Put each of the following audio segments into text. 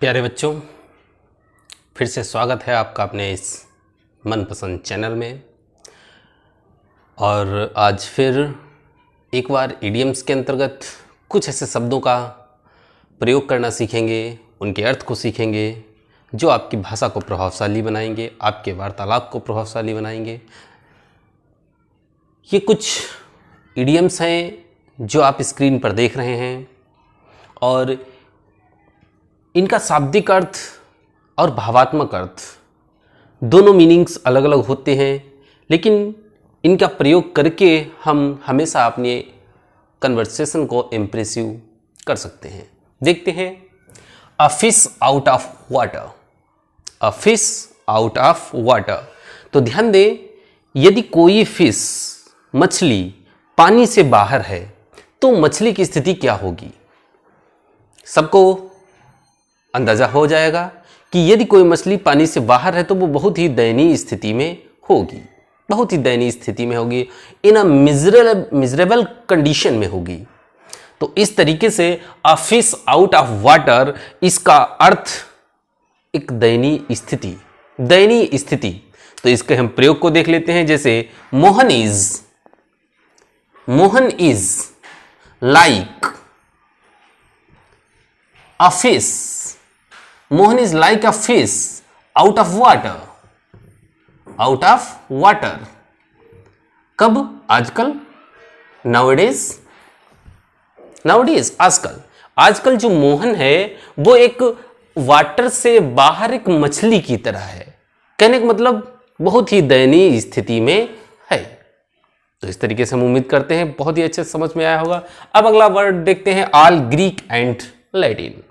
प्यारे बच्चों, फिर से स्वागत है आपका अपने इस मनपसंद चैनल में। और आज फिर एक बार इडियम्स के अंतर्गत कुछ ऐसे शब्दों का प्रयोग करना सीखेंगे, उनके अर्थ को सीखेंगे जो आपकी भाषा को प्रभावशाली बनाएंगे, आपके वार्तालाप को प्रभावशाली बनाएंगे। ये कुछ इडियम्स हैं जो आप स्क्रीन पर देख रहे हैं और इनका शाब्दिक अर्थ और भावात्मक अर्थ दोनों मीनिंग्स अलग अलग होते हैं, लेकिन इनका प्रयोग करके हम हमेशा अपने कन्वर्सेशन को इम्प्रेसिव कर सकते हैं। देखते हैं, a fish out of water. A fish out of water. तो ध्यान दें, यदि कोई फिश मछली पानी से बाहर है तो मछली की स्थिति क्या होगी। सबको अंदाजा हो जाएगा कि यदि कोई मछली पानी से बाहर है तो वो बहुत ही दयनीय स्थिति में होगी, बहुत ही दयनीय स्थिति में होगी, इन अ मिजरेबल कंडीशन में होगी। तो इस तरीके से a fish out of water, इसका अर्थ एक दयनीय स्थिति, दयनीय स्थिति। तो इसके हम प्रयोग को देख लेते हैं। जैसे Mohan is like a fish. Mohan is like a fish out of water. Out of water कब? आजकल, नाउडेज। आजकल जो मोहन है वो एक वाटर से बाहर एक मछली की तरह है। कहने का मतलब बहुत ही दयनीय स्थिति में है। तो इस तरीके से हम उम्मीद करते हैं बहुत ही अच्छे समझ में आया होगा। अब अगला वर्ड देखते हैं, all Greek and Latin.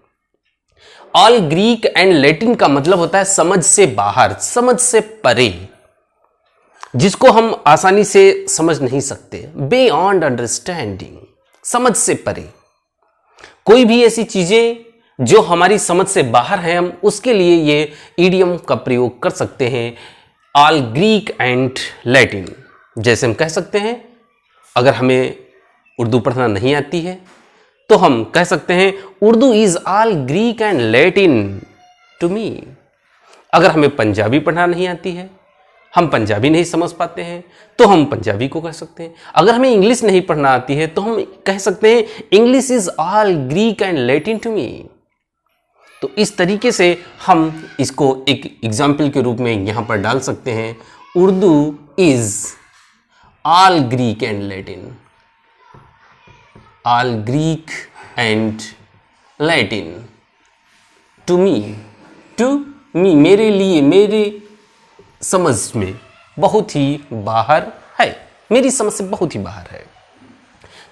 All Greek and Latin का मतलब होता है समझ से बाहर, समझ से परे, जिसको हम आसानी से समझ नहीं सकते। बियॉन्ड अंडरस्टैंडिंग, समझ से परे। कोई भी ऐसी चीजें जो हमारी समझ से बाहर है, हम उसके लिए ये इडियम का प्रयोग कर सकते हैं, ऑल ग्रीक एंड लैटिन। जैसे हम कह सकते हैं, अगर हमें उर्दू पढ़ना नहीं आती है तो हम कह सकते हैं Urdu is all Greek and Latin to me. अगर हमें पंजाबी पढ़ना नहीं आती है, हम पंजाबी नहीं समझ पाते हैं, तो हम पंजाबी को कह सकते हैं। अगर हमें इंग्लिश नहीं पढ़ना आती है तो हम कह सकते हैं English is all Greek and Latin to me. तो इस तरीके से हम इसको एक एग्जाम्पल के रूप में यहां पर डाल सकते हैं, Urdu is all Greek and Latin. All Greek and Latin to me, मेरे लिए, मेरे समझ में बहुत ही बाहर है, मेरी समझ से बहुत ही बाहर है।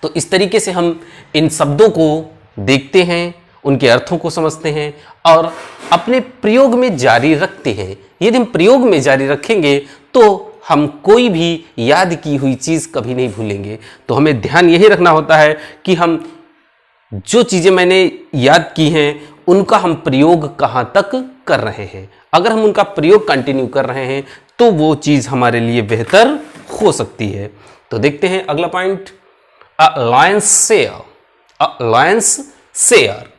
तो इस तरीके से हम इन शब्दों को देखते हैं, उनके अर्थों को समझते हैं और अपने प्रयोग में जारी रखते हैं। यदि हम प्रयोग में जारी रखेंगे तो हम कोई भी याद की हुई चीज़ कभी नहीं भूलेंगे। तो हमें ध्यान यही रखना होता है कि हम जो चीज़ें मैंने याद की हैं उनका हम प्रयोग कहाँ तक कर रहे हैं। अगर हम उनका प्रयोग कंटिन्यू कर रहे हैं तो वो चीज़ हमारे लिए बेहतर हो सकती है। तो देखते हैं अगला पॉइंट, अ लायंस शेयर। अ लायंस शेयर,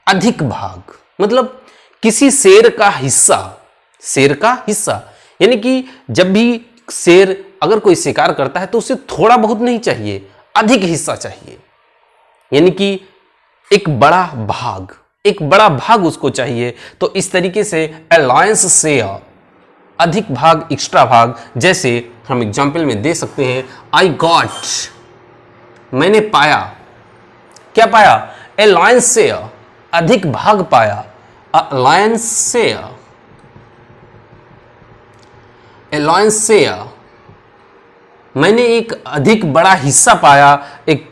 अधिक भाग, मतलब किसी शेर का हिस्सा। शेर का हिस्सा यानी कि जब भी शेर अगर कोई शिकार करता है तो उसे थोड़ा बहुत नहीं चाहिए, अधिक हिस्सा चाहिए। यानी कि एक बड़ा भाग उसको चाहिए। तो इस तरीके से अलायंस शेयर, अधिक भाग, एक्स्ट्रा भाग। जैसे हम एग्जाम्पल में दे सकते हैं, आई गॉट, मैंने पाया। क्या पाया? अलायंस शेयर, अधिक भाग पाया। अलायंस शेयर, अलायंस शेयर, मैंने एक अधिक बड़ा हिस्सा पाया, एक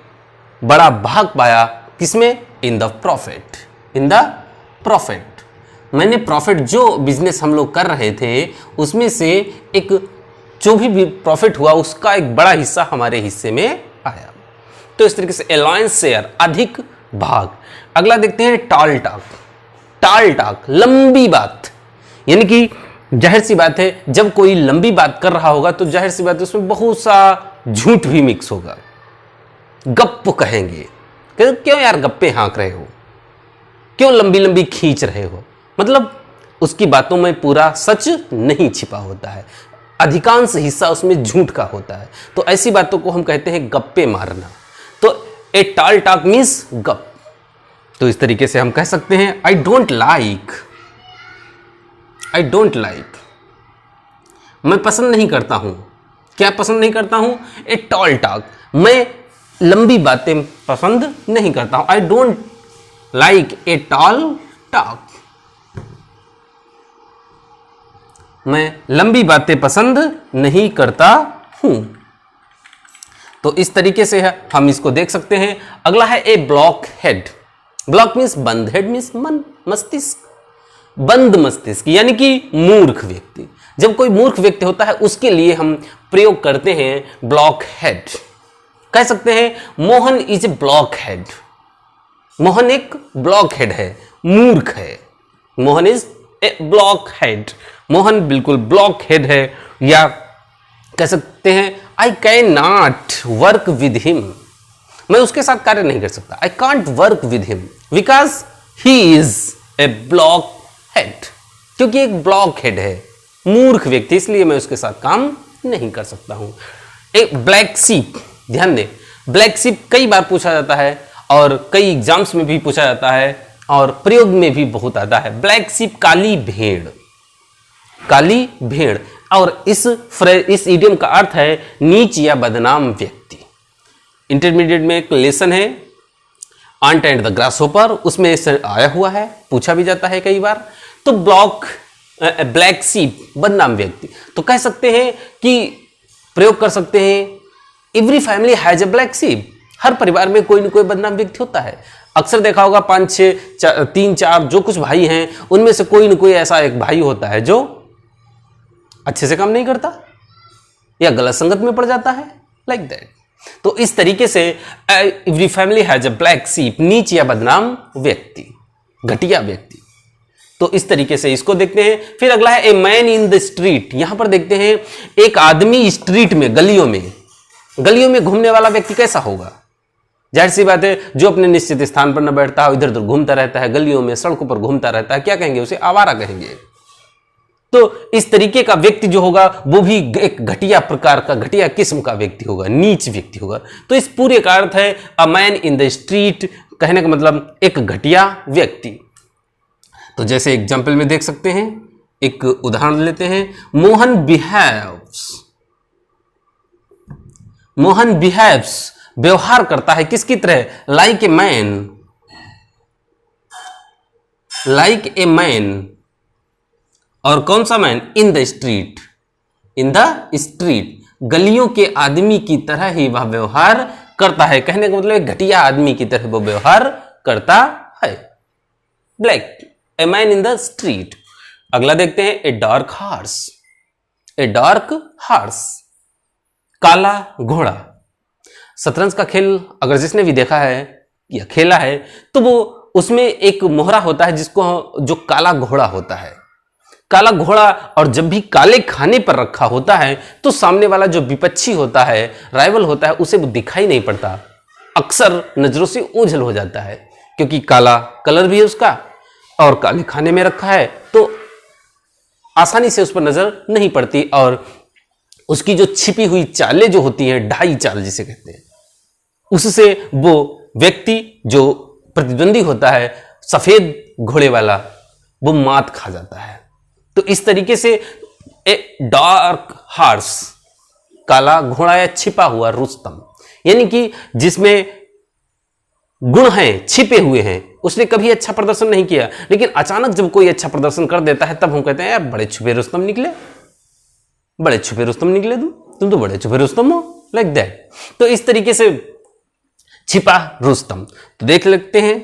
बड़ा भाग पाया। किसमें? In the profit. In the profit, मैंने प्रॉफिट, जो बिजनेस हम लोग कर रहे थे उसमें से एक जो भी प्रॉफिट हुआ उसका एक बड़ा हिस्सा हमारे हिस्से में आया। तो इस तरीके से अलायंस शेयर, अधिक भाग। अगला देखते हैं, टाल टाक। टाल टाक, लंबी बात। यानी कि जाहिर सी बात है, जब कोई लंबी बात कर रहा होगा तो जाहिर सी बात है उसमें बहुत सा झूठ भी मिक्स होगा। गप्प कहेंगे, क्यों यार गप्पे हाँक रहे हो, क्यों लंबी लंबी खींच रहे हो? मतलब उसकी बातों में पूरा सच नहीं छिपा होता है, अधिकांश हिस्सा उसमें झूठ का होता है। तो ऐसी बातों को हम कहते हैं गप्पे मारना। तो ए टॉल टॉक मीन्स गप। तो इस तरीके से हम कह सकते हैं आई डोंट लाइक, मैं पसंद नहीं करता हूं। क्या पसंद नहीं करता हूं? ए टॉल टॉक, मैं लंबी बातें पसंद नहीं करता हूं। I don't like a tall talk, मैं लंबी बातें पसंद नहीं करता हूं। तो इस तरीके से हम इसको देख सकते हैं। अगला है ए ब्लॉक हेड। ब्लॉक मीन्स बंद, हेड मीन्स मन, मस्तिष्क, बंद मस्तिष्क यानी कि मूर्ख व्यक्ति। जब कोई मूर्ख व्यक्ति होता है उसके लिए हम प्रयोग करते हैं ब्लॉक हेड। कह सकते हैं Mohan is a block head. Mohan एक ब्लॉक हेड है, मूर्ख है। Mohan is a block head, Mohan बिल्कुल ब्लॉक हेड है। या कह सकते हैं I can not work with him, मैं उसके साथ कार्य नहीं कर सकता। I can't work with him because he is a block head, क्योंकि एक ब्लॉक हेड है, मूर्ख व्यक्ति, इसलिए मैं उसके साथ काम नहीं कर सकता हूं। एक ब्लैक सीप, ध्यान दें, ब्लैक सीप कई बार पूछा जाता है और कई एग्जाम्स में भी पूछा जाता है और प्रयोग में भी बहुत आता है। ब्लैक सीप काली भेड़, काली भेड़। और इस इडियम का अर्थ है नीच या बदनाम व्यक्ति। इंटरमीडिएट में एक लेसन है आंट एंड द ग्रासहोपर, उसमें इसे आया हुआ है, पूछा भी जाता है कई बार। तो ब्लैक सीप, बदनाम व्यक्ति। तो कह सकते हैं कि प्रयोग कर सकते हैं every family has a black सीप, हर परिवार में कोई न कोई बदनाम व्यक्ति होता है। अक्सर देखा होगा 5, 6, 3, 4 जो कुछ भाई हैं उनमें से कोई न कोई ऐसा एक भाई होता है जो अच्छे से काम नहीं करता या गलत संगत में पड़ जाता है, लाइक दैट। तो इस तरीके से every family has a black सीप, नीच या बदनाम व्यक्ति, घटिया व्यक्ति। तो इस तरीके से इसको देखते हैं। फिर अगला है a man in the street. यहां पर देखते हैं एक आदमी स्ट्रीट में, गलियों में घूमने वाला व्यक्ति कैसा होगा? जाहिर सी बात है, जो अपने निश्चित स्थान पर न बैठता है, इधर उधर घूमता रहता है, गलियों में सड़कों पर घूमता रहता है, क्या कहेंगे उसे? आवारा कहेंगे। तो इस तरीके का व्यक्ति जो होगा वो भी एक घटिया प्रकार का, घटिया किस्म का व्यक्ति होगा, नीच व्यक्ति होगा। तो इस पूरे का अर्थ है a man in the street, कहने का मतलब एक घटिया व्यक्ति। तो जैसे एग्जाम्पल में देख सकते हैं, एक उदाहरण लेते हैं। मोहन बिहेव्स, व्यवहार करता है किसकी तरह? Like a man. और कौन सा मैन? इन द स्ट्रीट, गलियों के आदमी की तरह ही वह व्यवहार करता है। कहने का मतलब एक घटिया आदमी की तरह वो व्यवहार करता है। Black, a man in the street. अगला देखते हैं ए डार्क हॉर्स, काला घोड़ा। शतरंज का खेल अगर जिसने भी देखा है या खेला है तो वो उसमें एक मोहरा होता है जिसको, जो काला घोड़ा होता है। काला घोड़ा, और जब भी काले खाने पर रखा होता है तो सामने वाला जो विपक्षी होता है, राइवल होता है, उसे वो दिखाई नहीं पड़ता, अक्सर नजरों से ओझल हो जाता है, क्योंकि काला कलर भी है उसका और काले खाने में रखा है, तो आसानी से उस पर नजर नहीं पड़ती। और उसकी जो छिपी हुई चालें जो होती हैं, ढाई चाल जिसे कहते हैं, उससे वो व्यक्ति जो प्रतिद्वंदी होता है, सफेद घोड़े वाला, वो मात खा जाता है। तो इस तरीके से ए डार्क हॉर्स, काला घोड़ा या छिपा हुआ रुस्तम, यानी कि जिसमें गुण हैं, छिपे हुए हैं, उसने कभी अच्छा प्रदर्शन नहीं किया, लेकिन अचानक जब कोई अच्छा प्रदर्शन कर देता है तब हम कहते हैं यार बड़े छुपे रुस्तम निकले, तुम तो बड़े छुपे रुस्तम हो, लाइक दैट। तो इस तरीके से छिपा रुस्तम। तो देख लेते हैं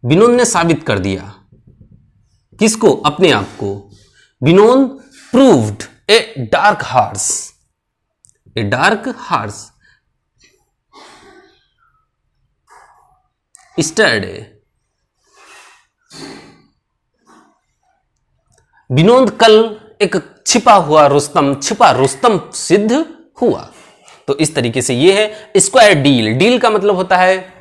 विनोद ने साबित कर दिया, किसको? अपने आप को। Vinod proved a dark horse yesterday. Vinod कल एक छिपा रुस्तम सिद्ध हुआ। तो इस तरीके से ये है स्क्वायर डील। डील का मतलब होता है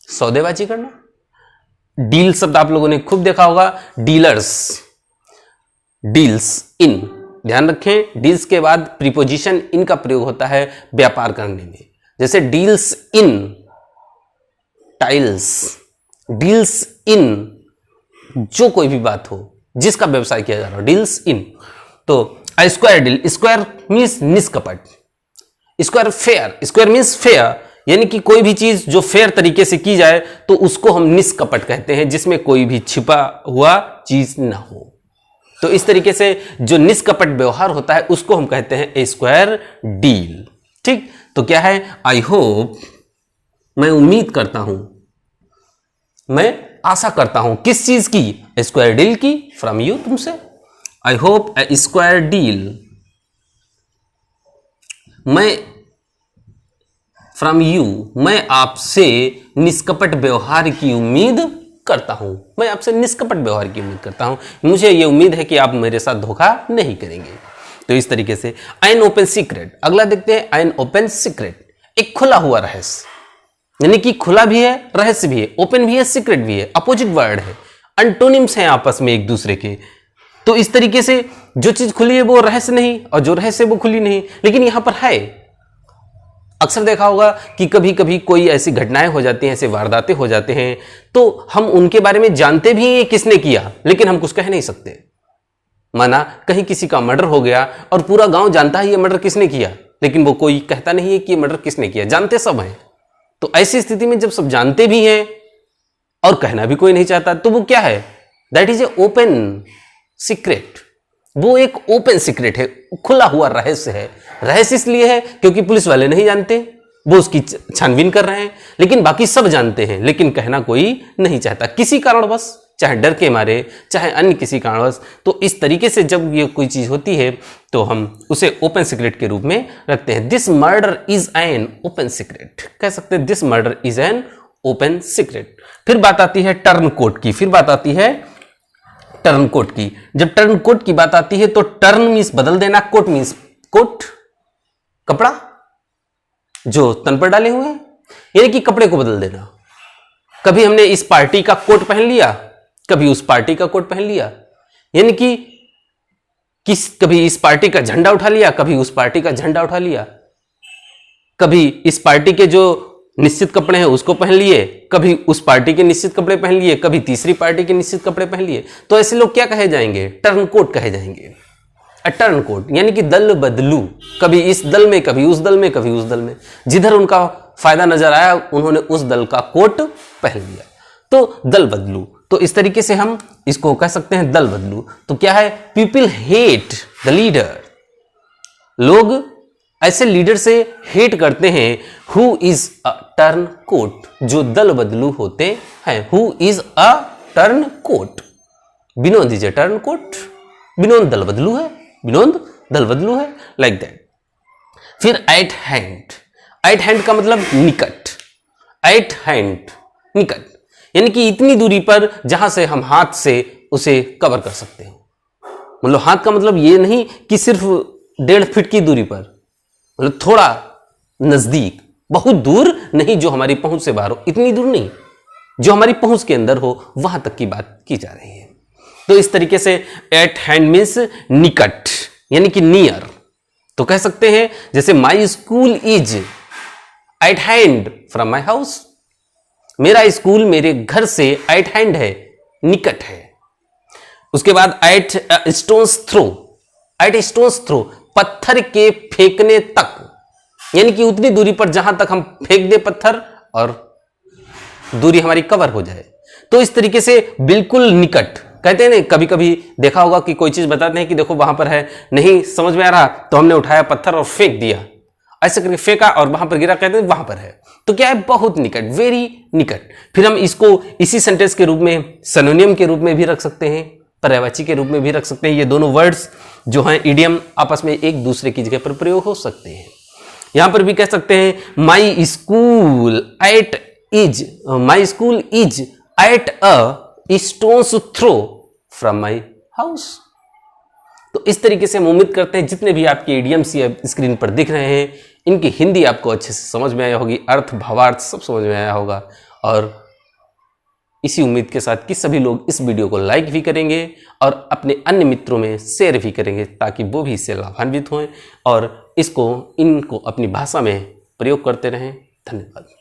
सौदेबाजी करना। डील शब्द आप लोगों ने खूब देखा होगा, डीलर्स, डील्स इन, ध्यान रखें डील्स के बाद प्रीपोजिशन इन का प्रयोग होता है व्यापार करने में। जैसे deals in tiles, deals in जो कोई भी बात हो जिसका व्यवसाय किया जा रहा हो, डील्स इन। तो स्क्वायर डील, स्क्वायर मीन्स निष्कपट, square fair, square means fair, यानी कि कोई भी चीज जो फेयर तरीके से की जाए तो उसको हम निष्कपट कहते हैं, जिसमें कोई भी छिपा हुआ चीज ना हो। तो इस तरीके से जो निष्कपट व्यवहार होता है उसको हम कहते हैं ए स्क्वायर डील। ठीक, तो क्या है, आई होप, मैं उम्मीद करता हूं, मैं आशा करता हूं, किस चीज की, स्क्वायर डील की, फ्रॉम यू, तुमसे। I hope A square deal, मैं फ्रॉम यू, मैं आपसे निष्कपट व्यवहार की उम्मीद करता हूं, मैं आपसे निष्कपट व्यवहार की उम्मीद करता हूं, मुझे यह उम्मीद है कि आप मेरे साथ धोखा नहीं करेंगे। तो इस तरीके से एन ओपन सीक्रेट। अगला देखते हैं एन ओपन सीक्रेट, एक खुला हुआ रहस्य, यानी कि खुला भी है, रहस्य भी है, ओपन भी है, सीक्रेट भी है, अपोजिट वर्ड है, एंटोनिम्स हैं आपस में एक दूसरे के। तो इस तरीके से जो चीज खुली है वो रहस्य नहीं, और जो रहस्य वो खुली नहीं, लेकिन यहां पर है। अक्सर देखा होगा कि कभी कभी कोई ऐसी घटनाएं हो जाती हैं, ऐसे वारदातें हो जाते हैं, तो हम उनके बारे में जानते भी हैं किसने किया, लेकिन हम कुछ कह नहीं सकते। माना कहीं किसी का मर्डर हो गया और पूरा गांव जानता है ये मर्डर किसने किया, लेकिन वो कोई कहता नहीं है कि ये मर्डर किसने किया, जानते सब हैं। तो ऐसी स्थिति में जब सब जानते भी हैं और कहना भी कोई नहीं चाहता, तो वो क्या है, that is a open secret. वो एक ओपन सीक्रेट है, खुला हुआ रहस्य है। रहस्य इसलिए है क्योंकि पुलिस वाले नहीं जानते, वो उसकी छानबीन कर रहे हैं, लेकिन बाकी सब जानते हैं, लेकिन कहना कोई नहीं चाहता किसी कारणवश, चाहे डर के मारे, चाहे अन्य किसी कारणवश। तो इस तरीके से जब ये कोई चीज होती है तो हम उसे ओपन सीक्रेट के रूप में रखते हैं। This murder is an open secret, कह सकते हैं this murder is an open secret. फिर बात आती है टर्न कोट की, फिर बात आती है टर्न कोट की। जब टर्न कोट की बात आती है तो टर्न मीन्स बदल देना, कोट मीन्स कोट, कपड़ा जो तन पर डाले हुए हैं, यानी कि कपड़े को बदल देना। कभी हमने इस पार्टी का कोट पहन लिया, कभी उस पार्टी का कोट पहन लिया, यानी कि कभी इस पार्टी का झंडा उठा लिया, कभी उस पार्टी का झंडा उठा लिया, कभी इस पार्टी के जो निश्चित कपड़े हैं उसको पहन लिए, कभी उस पार्टी के निश्चित कपड़े पहन लिए, कभी तीसरी पार्टी के निश्चित कपड़े पहन लिए। तो ऐसे लोग क्या कहे जाएंगे, टर्न कोट कहे जाएंगे। टर्न कोट यानी कि दल बदलू, कभी इस दल में, कभी उस दल में, कभी उस दल में, जिधर उनका फायदा नजर आया उन्होंने उस दल का कोट पहन लिया, तो दल बदलू। तो इस तरीके से हम इसको कह सकते हैं दल बदलू। तो क्या है, पीपल हेट द लीडर, लोग ऐसे लीडर से हेट करते हैं who is a turncoat, जो दल बदलू होते हैं। Who is a turncoat, Vinod is a turncoat, Vinod दल बदलू है, विनोद दल बदलू है, लाइक दैट। फिर एट हैंड, एट हैंड का मतलब निकट, एट हैंड निकट, यानी कि इतनी दूरी पर जहां से हम हाथ से उसे कवर कर सकते हैं। मतलब हाथ का मतलब ये नहीं कि सिर्फ 1.5 फीट की दूरी पर, मतलब थोड़ा नजदीक, बहुत दूर नहीं जो हमारी पहुंच से बाहर हो, इतनी दूर नहीं, जो हमारी पहुंच के अंदर हो, वहां तक की बात की जा रही है। तो इस तरीके से एट हैंड मीन्स निकट, यानी कि नियर। तो कह सकते हैं जैसे my school is eight hand from my house, मेरा स्कूल मेरे घर से एट हैंड है, निकट है। उसके बाद at stone's throw, at stone's throw पत्थर के फेंकने तक, यानी कि उतनी दूरी पर जहां तक हम फेंक दे पत्थर और दूरी हमारी कवर हो जाए। तो इस तरीके से बिल्कुल निकट कहते हैं ना, कभी कभी देखा होगा कि कोई चीज बताते हैं कि देखो वहां पर है, नहीं समझ में आ रहा तो हमने उठाया पत्थर और फेंक दिया, ऐसे करके फेंका और वहां पर गिरा, कहते हैं वहां पर है। तो क्या है, बहुत निकट, वेरी निकट। फिर हम इसको इसी सेंटेंस के रूप में सिनोनिम के रूप में भी रख सकते हैं, पर्यायवाची के रूप में भी रख सकते हैं। ये दोनों वर्ड्स जो हैं इडियम आपस में एक दूसरे की जगह पर प्रयोग हो सकते हैं। यहां पर भी कह सकते हैं my school at a stone's throw from my house. तो इस तरीके से हम उम्मीद करते हैं जितने भी आपके इडियम्स ये स्क्रीन पर दिख रहे हैं इनकी हिंदी आपको अच्छे से समझ में आया होगी, अर्थ भावार्थ सब समझ में आया होगा। और इसी उम्मीद के साथ कि सभी लोग इस वीडियो को लाइक भी करेंगे और अपने अन्य मित्रों में शेयर भी करेंगे ताकि वो भी इससे लाभान्वित हों और इनको अपनी भाषा में प्रयोग करते रहें। धन्यवाद।